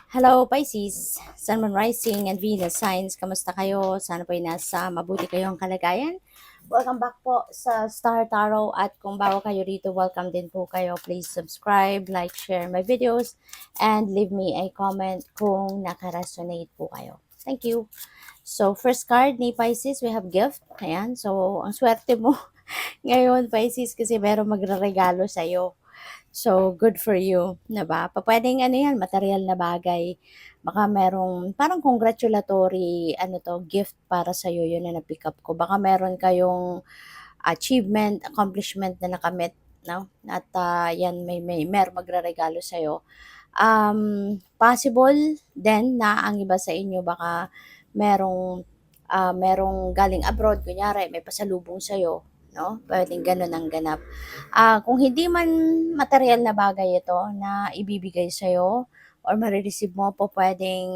Hello Pisces, Sun, Moon, Rising, and Venus signs. Kamusta kayo? Sana po ay nasa mabuti kayong kalagayan. Welcome back po sa Star Tarot at kung bago kayo rito, welcome din po kayo. Please subscribe, like, share my videos, and leave me a comment kung nakaresonate po kayo. Thank you. So, first card ni Pisces, we have gift. Ayan. So, ang swerte mo ngayon, Pisces, kasi meron magre-regalo sa'yo. So, good for you, 'di ba? Pupuwedeng ano 'yan, material na bagay. Baka merong parang congratulatory ano 'to, gift para sa'yo 'yun na na-pick up ko. Baka meron kayong achievement, accomplishment na nakamit, 'no? At, 'yan may merong magreregalo sa'yo. Possible din na ang iba sa inyo baka merong, merong galing abroad, kunyari may pasalubong sa'yo, 'no? Puwedeng gano'n ang ganap. Kung hindi man material na bagay ito na ibibigay sa'yo or mare-receive mo, pupuwedeng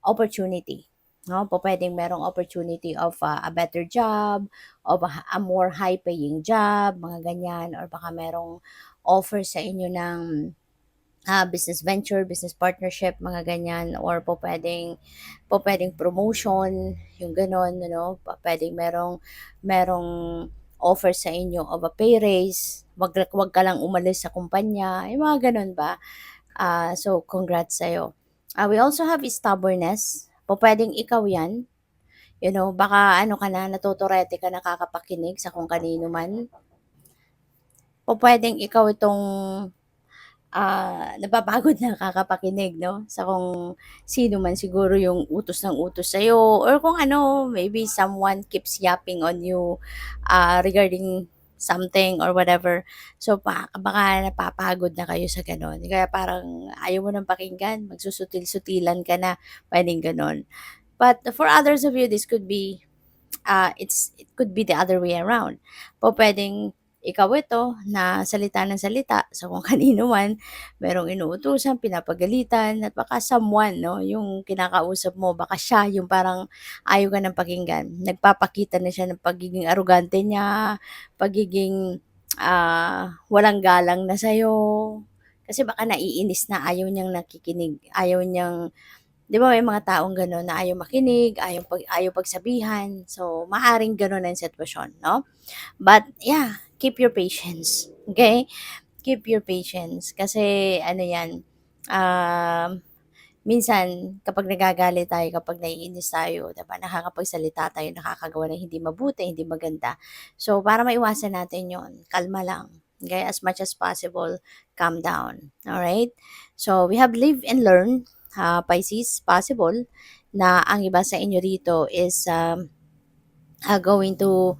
opportunity, 'no? Pupuwedeng merong opportunity of, a better job, of a more high paying job, mga ganyan, or baka merong offer sa inyo ng business venture, business partnership, mga ganyan, or po pwedeng promotion, yung gano'n, ano, pwedeng merong offer sa inyo of a pay raise, wag ka lang umalis sa kumpanya, yung mga gano'n ba. So congrats sa'yo. We also have stubbornness, pwedeng ikaw yan, baka ano ka na, natuturete ka, nakakapakinig sa kung kanino man. Pwedeng ikaw itong napapagod na kakakapakinig 'no, sa kung sino man siguro yung utos ng utos sa'yo or kung ano, maybe someone keeps yapping on you, regarding something or whatever. So, baka napapagod na kayo sa gano'n, kaya parang ayaw mo ng pakinggan, magsusutil-sutilan ka na, puwedeng gano'n. But for others of you, this could be it could be the other way around. Pupuwedeng ikaw ito na salita ng salita sa kung kanino man, merong inuutusan, pinapagalitan at baka someone 'no, yung kinakausap mo baka siya yung parang ayaw ka ng pakinggan. Nagpapakita na siya ng pagiging arugante niya, pagiging, walang galang na sa'yo. Kasi baka naiinis na, ayaw niyang nakikinig, ayaw niyang 'di ba may mga taong gano'n na ayaw makinig, ayaw pagsabihan. So, maaaring gano'n ang sitwasyon 'no? But yeah, keep your patience, okay? Keep your patience kasi ano 'yan, um, minsan kapag nagagalit tayo, kapag naiinis tayo, 'di ba, nakakapagsalita tayo, nakakagawa ng hindi mabuti, hindi maganda. So, para maiwasan natin 'yon, kalma lang, okay? As much as possible, calm down, alright? So, we have live and learn, Pisces, possible na ang iba sa inyo rito is, going to,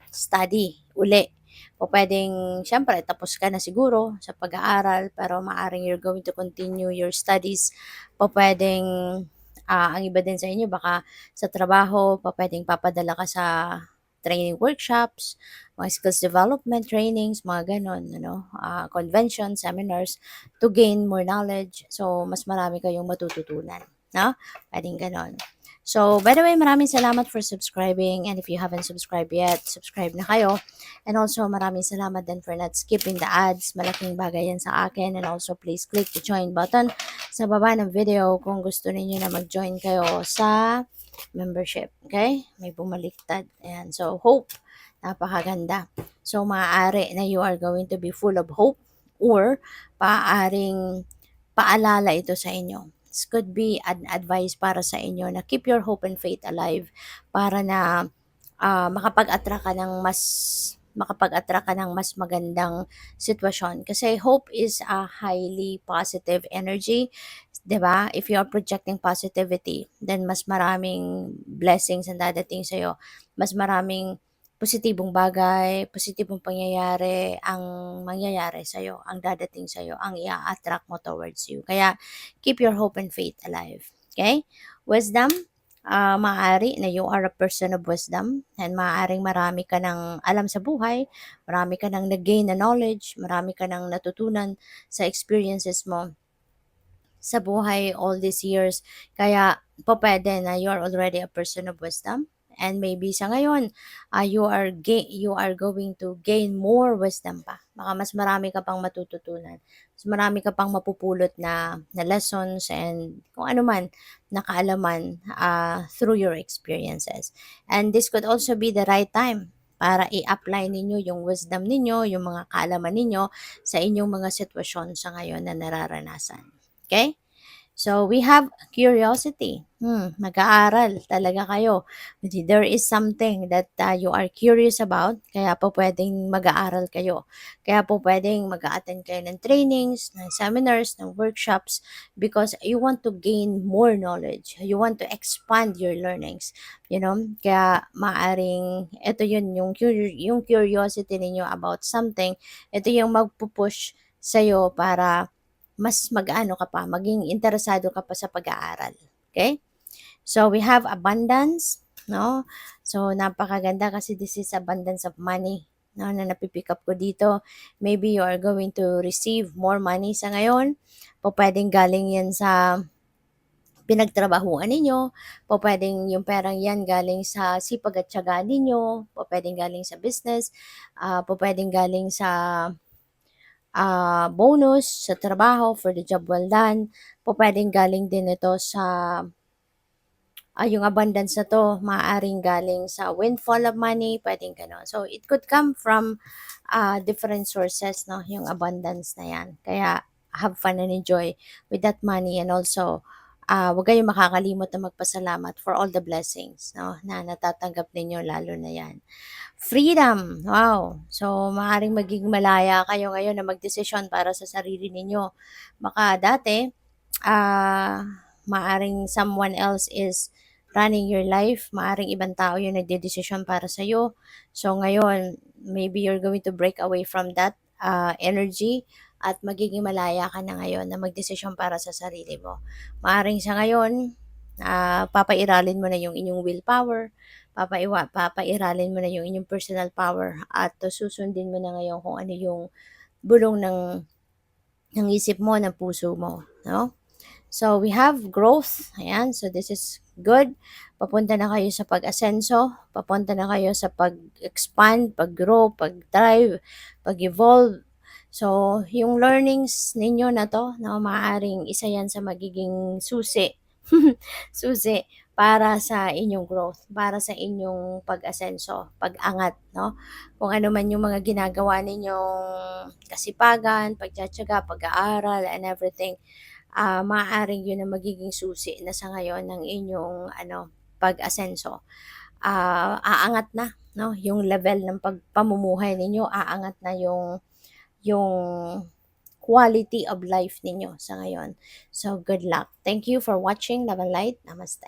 study uli. Pupuwedeng siyempre tapos ka na siguro sa pag-aaral pero maaaring you're going to continue your studies. Pupuwedeng, ang iba din sa inyo baka sa trabaho pupuwedeng papadala ka sa training workshops, mga skills development trainings, mga gano'n ano, convention, seminars to gain more knowledge. So, mas marami kayong matututunan, 'no? Puwedeng gano'n. So, by the way, maraming salamat for subscribing and if you haven't subscribed yet, subscribe na kayo. And also, maraming salamat din for not skipping the ads. Malaking bagay yan sa akin. And also, please click the join button sa baba ng video kung gusto niyo na mag-join kayo sa membership. Okay? May bumaliktad. Ayan. So, hope. Napakaganda. So, maaari na you are going to be full of hope or paaaring paalala ito sa inyo. This could be an advice para sa inyo na keep your hope and faith alive para na makapag-attract ka ng mas magandang sitwasyon. Kasi hope is a highly positive energy, 'di ba? If you are projecting positivity, then mas maraming blessings ang dadating sa'yo. Mas maraming positibong bagay, positibong pangyayari ang mangyayari sa'yo, ang dadating sa'yo, ang i-a-attract mo towards you. Kaya keep your hope and faith alive. Okay? Wisdom, maaari na you are a person of wisdom and maaaring marami ka ng alam sa buhay, marami ka ng nag-gain na knowledge, marami ka ng natutunan sa experiences mo sa buhay all these years. Kaya pupuwede na you're already a person of wisdom And maybe sa ngayon, you are going to gain more wisdom pa. Baka mas marami ka pang matututunan. Mas marami ka pang mapupulot na lessons and kung ano man na kaalaman through your experiences. And this could also be the right time para i-apply ninyo yung wisdom ninyo, yung mga kaalaman ninyo sa inyong mga sitwasyon sa ngayon na nararanasan. Okay? So, we have curiosity. Mag-aaral talaga kayo. There is something that you are curious about, kaya po pwedeng mag-aaral kayo. Kaya po pwedeng mag-attend kayo ng trainings, ng seminars, ng workshops, because you want to gain more knowledge. You want to expand your learnings. You know? Kaya maaring, ito yun, yung curiosity ninyo about something, ito yung magpupush sa'yo para mas mag-ano ka pa, maging interesado ka pa sa pag-aaral. Okay? So, we have abundance, no? So, napakaganda kasi this is abundance of money, no, na napipick up ko dito. Maybe you are going to receive more money sa ngayon. Po pwedeng galing yan sa pinagtrabahuan ninyo. Po pwedeng yung perang yan galing sa sipag at tiyaga ninyo. Po pwedeng galing sa business. Po pwedeng galing sa bonus sa trabaho for the job well done. Po pwedeng galing din ito sa yung abundance na to, maaaring galing sa windfall of money, pwedeng gano'n. So, it could come from different sources, no, yung abundance na yan. Kaya, have fun and enjoy with that money and also, huwag kayong makakalimot na magpasalamat for all the blessings, no, na natatanggap ninyo, lalo na yan. Freedom, wow! So, maaaring maging malaya kayo ngayon na magdesisyon para sa sarili ninyo. Baka dati, maaring someone else is running your life, maaring ibang tao yung nagdedesisyon para sa'yo. So ngayon, maybe you're going to break away from that energy at magiging malaya ka na ngayon na magdesisyon para sa sarili mo. Maaring sa ngayon, papairalin mo na yung inyong willpower, papairalin mo na yung inyong personal power at susundin mo na ngayon kung ano yung bulong ng isip mo, ng puso mo, no? So, we have growth. Ayan. So, this is good. Papunta na kayo sa pag-asenso. Papunta na kayo sa pag-expand, pag-grow, pag-thrive, pag-evolve. So, yung learnings ninyo na to, no, maaaring isa yan sa magiging susi. Susi para sa inyong growth, para sa inyong pag-asenso, pag-angat, no? Kung ano man yung mga ginagawa ninyong kasipagan, pagtsatsaga, pag-aaral, and everything, maaaring yun ang magiging susi na sa ngayon ng inyong pag-asenso. Aangat na, no, yung level ng pamumuhay ninyo, aangat na yung quality of life ninyo sa ngayon. So, good luck. Thank you for watching Love and Light. Namaste.